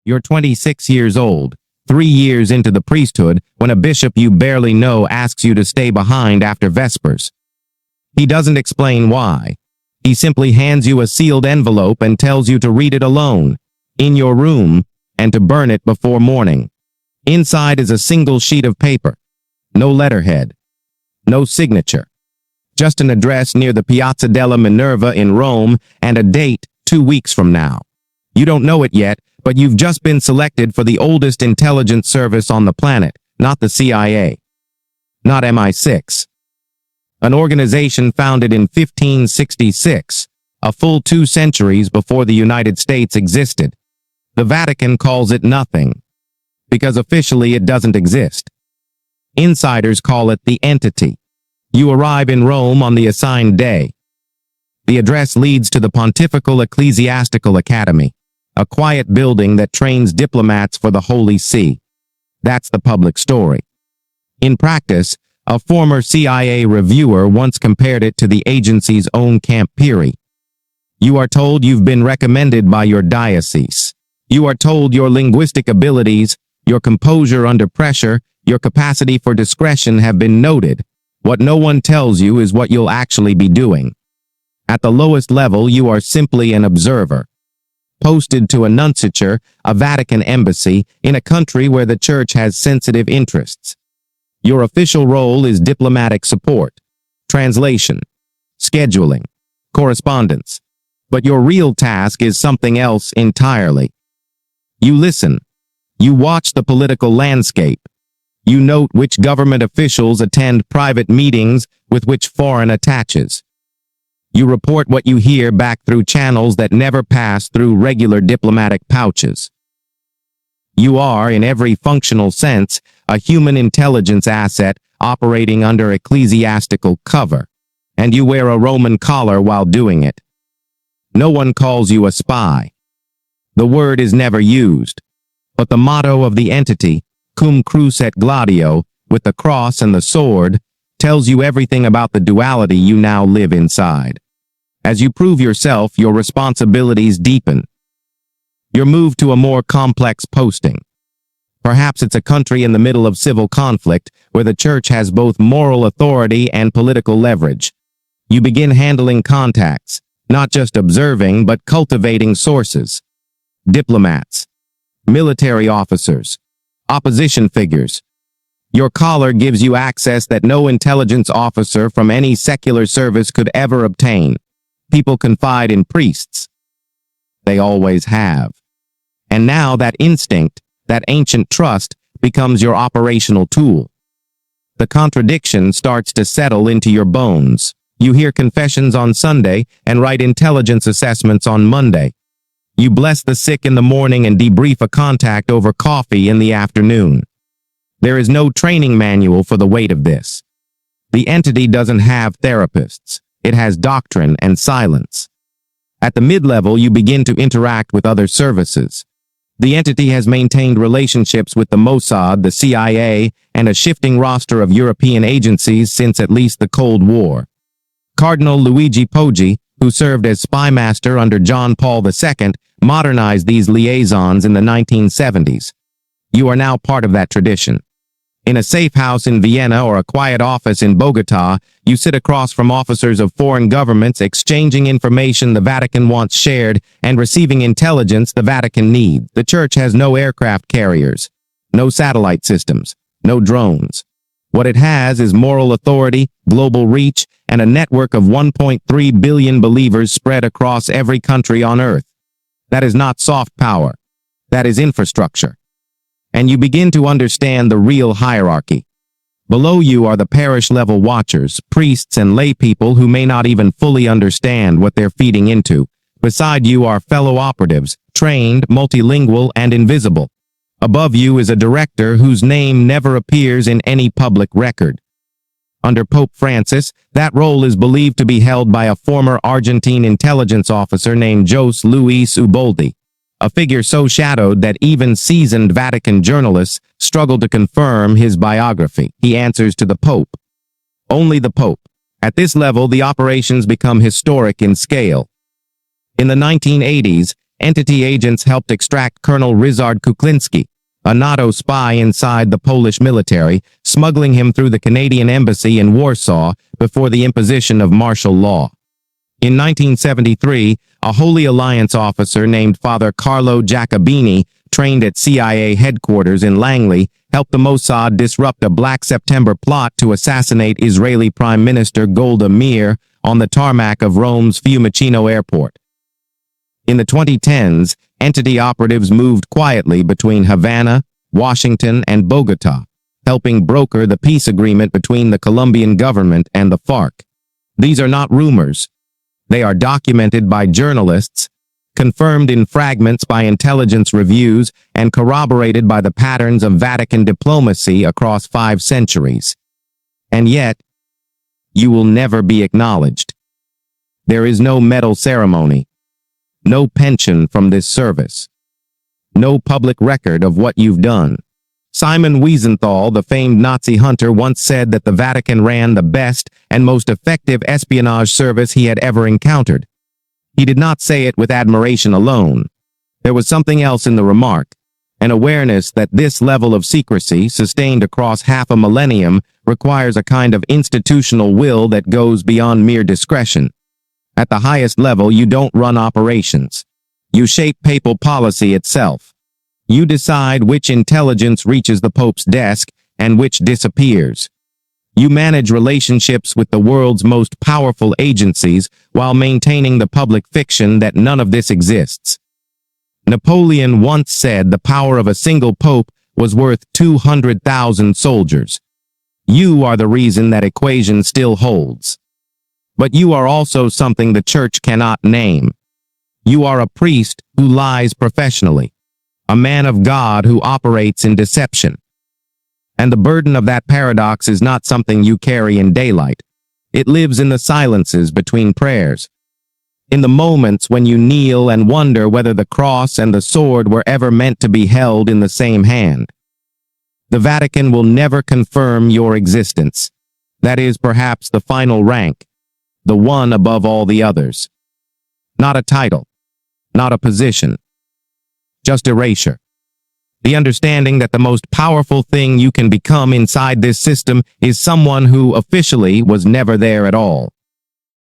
You're 26 years old, 3 years into the priesthood, when a bishop you barely know asks you to stay behind after Vespers. He doesn't explain why. He simply hands you a sealed envelope and tells you to read it alone, in your room, and to burn it before morning. Inside is a single sheet of paper. No letterhead. No signature. Just an address near the Piazza della Minerva in Rome and a date 2 weeks from now. You don't know it yet, but you've just been selected for the oldest intelligence service on the planet, not the CIA. Not MI6. An organization founded in 1566, a full 2 centuries before the United States existed. The Vatican calls it nothing, because officially it doesn't exist. Insiders call it the entity. You arrive in Rome on the assigned day. The address leads to the Pontifical Ecclesiastical Academy, a quiet building that trains diplomats for the Holy See. That's the public story. In practice, a former CIA reviewer once compared it to the agency's own Camp Peary. You are told you've been recommended by your diocese. You are told your linguistic abilities, your composure under pressure, your capacity for discretion have been noted. What no one tells you is what you'll actually be doing. At the lowest level, you are simply an observer, posted to a nunciature, a Vatican embassy, in a country where the church has sensitive interests. Your official role is diplomatic support, translation, scheduling, correspondence. But your real task is something else entirely. You listen. You watch the political landscape. You note which government officials attend private meetings with which foreign attaches. You report what you hear back through channels that never pass through regular diplomatic pouches. You are, in every functional sense, a human intelligence asset operating under ecclesiastical cover, and you wear a Roman collar while doing it. No one calls you a spy. The word is never used, but the motto of the entity, cum cruce et gladio, with the cross and the sword, tells you everything about the duality you now live inside. As you prove yourself, your responsibilities deepen. You're moved to a more complex posting. Perhaps it's a country in the middle of civil conflict where the church has both moral authority and political leverage. You begin handling contacts, not just observing but cultivating sources. Diplomats, military officers, opposition figures. Your collar gives you access that no intelligence officer from any secular service could ever obtain. People confide in priests. They always have. And now that instinct, that ancient trust, becomes your operational tool. The contradiction starts to settle into your bones. You hear confessions on Sunday and write intelligence assessments on Monday. You bless the sick in the morning and debrief a contact over coffee in the afternoon. There is no training manual for the weight of this. The entity doesn't have therapists. It has doctrine and silence. At the mid-level, you begin to interact with other services. The entity has maintained relationships with the Mossad, the CIA, and a shifting roster of European agencies since at least the Cold War. Cardinal Luigi Poggi, who served as spy master under John Paul II, modernized these liaisons in the 1970s. You are now part of that tradition. In a safe house in Vienna or a quiet office in Bogota, you sit across from officers of foreign governments exchanging information the Vatican wants shared and receiving intelligence the Vatican needs. The church has no aircraft carriers, no satellite systems, no drones. What it has is moral authority, global reach, and a network of 1.3 billion believers spread across every country on Earth. That is not soft power. That is infrastructure. And you begin to understand the real hierarchy. Below you are the parish-level watchers, priests and lay people who may not even fully understand what they're feeding into. Beside you are fellow operatives, trained, multilingual, and invisible. Above you is a director whose name never appears in any public record. Under Pope Francis, that role is believed to be held by a former Argentine intelligence officer named Jose Luis Uboldi, a figure so shadowed that even seasoned Vatican journalists struggle to confirm his biography. He answers to the Pope. Only the Pope. At this level, the operations become historic in scale. In the 1980s, entity agents helped extract Colonel Ryszard Kuklinski, a NATO spy inside the Polish military, smuggling him through the Canadian embassy in Warsaw before the imposition of martial law. In 1973, a Holy Alliance officer named Father Carlo Giacobini, trained at CIA headquarters in Langley, helped the Mossad disrupt a Black September plot to assassinate Israeli Prime Minister Golda Meir on the tarmac of Rome's Fiumicino Airport. In the 2010s, entity operatives moved quietly between Havana, Washington, and Bogota, helping broker the peace agreement between the Colombian government and the FARC. These are not rumors. They are documented by journalists, confirmed in fragments by intelligence reviews, and corroborated by the patterns of Vatican diplomacy across 5 centuries. And yet, you will never be acknowledged. There is no medal ceremony, no pension from this service, no public record of what you've done. Simon Wiesenthal, the famed Nazi hunter, once said that the Vatican ran the best and most effective espionage service he had ever encountered. He did not say it with admiration alone. There was something else in the remark, an awareness that this level of secrecy, sustained across half a millennium, requires a kind of institutional will that goes beyond mere discretion. At the highest level, you don't run operations. You shape papal policy itself. You decide which intelligence reaches the Pope's desk and which disappears. You manage relationships with the world's most powerful agencies while maintaining the public fiction that none of this exists. Napoleon once said the power of a single pope was worth 200,000 soldiers. You are the reason that equation still holds. But you are also something the church cannot name. You are a priest who lies professionally, a man of God who operates in deception. And the burden of that paradox is not something you carry in daylight. It lives in the silences between prayers, in the moments when you kneel and wonder whether the cross and the sword were ever meant to be held in the same hand. The Vatican will never confirm your existence. That is perhaps the final rank, the one above all the others. Not a title, not a position, just erasure. The understanding that the most powerful thing you can become inside this system is someone who officially was never there at all.